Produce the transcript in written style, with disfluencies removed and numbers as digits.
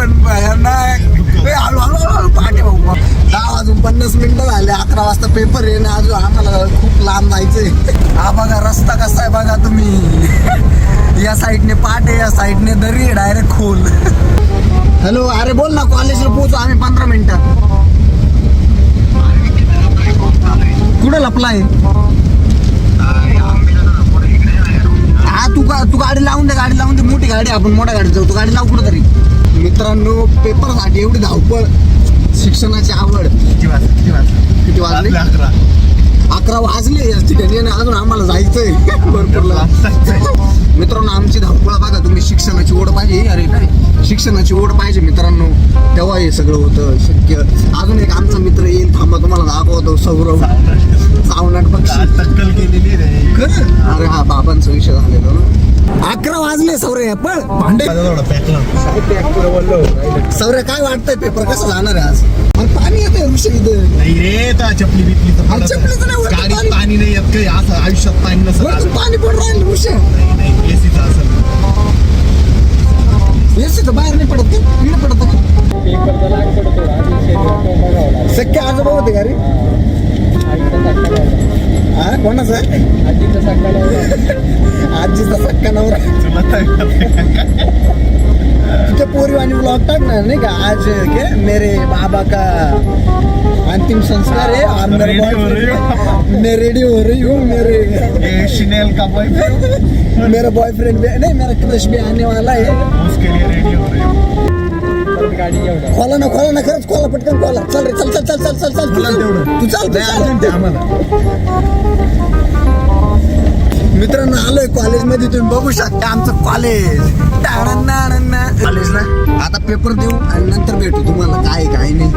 पण भयानक. हळूहळू पहाटे भाऊ 10 वाजून 50 मिनिटं झाले. 11 वाजता पेपर आहे ना, अजून आम्हाला खूप लांब जायचंय. हा बघा रस्ता कसा आहे बघा तुम्ही. या साईडने पहाटे, या साईडने दरी, डायरेक्ट खोल. हॅलो, अरे बोल ना, कॉलेजला पोहोचू आम्ही 15 मिनिटात. कुठं लपलाय? हा तू गाडी लावून दे, मोठी गाडी, आपण मोठ्या गाडीत जाऊ. तू गाडी लाव कुठं तरी. मित्रांनो, पेपरसाठी एवढी धावपळ, शिक्षणाची आवड. किती वाजले? 11 वाजले या ठिकाणी आणि अजून आम्हाला जायचंय भरपूर. मित्रांनो, आमची धावपळ बघा तुम्ही. शिक्षणाची ओढ पाहिजे. अरे काय शिक्षणाची ओढ पाहिजे मित्रांनो, तेव्हा हे सगळं होतं शक्य. अजून एक आमचा मित्र येईल, थांबा तुम्हाला दाखवतो. सौरभ सावनाट पक्षी टक्कल केलेली रे. खरं? अरे हा बाबांचा विषय झालेला ना. 11 वाजले सौर्य, पण भांडे सौर्य काय वाटतंय पेपर कसं जाणार आहे आज? पाणी येतंय विषय इथं नाही रे. चपली बिपली चपलीचं नाही, पाणी नाही येत काही. असं आयुष्यात पाणी नसतं. पाणी पण राहील विषय. नाही एसीचा असेल. एसी तर बाहेर नाही पडत, इकडे पडत शक्य. आजोबा होते का रे? हा कोणाचा? आजीचा सक्का नवरा. तुझ्या पोरीवाणी ब्लॉग टाकणार नहीं का? आज के मेरे बाबा का अंतिम संस्कार है और मैं रेडी हो रही हूँ. मेरे शिनेल का बॉयफ्रेंड, मेरा बॉयफ्रेंड भी नहीं, मेरा क्रश भी आने वाला है. उसके लिए रेडी हो रही हूँ. खोला ना खरंच खोला, पटकन खोला. चल रे, चल तू चल. आम्हाला मित्रांनो, आलोय कॉलेजमध्ये. तुम्ही बघू शकता आमचं कॉलेज. कॉलेजला आता पेपर देऊ आणि नंतर भेटू तुम्हाला काय नाही.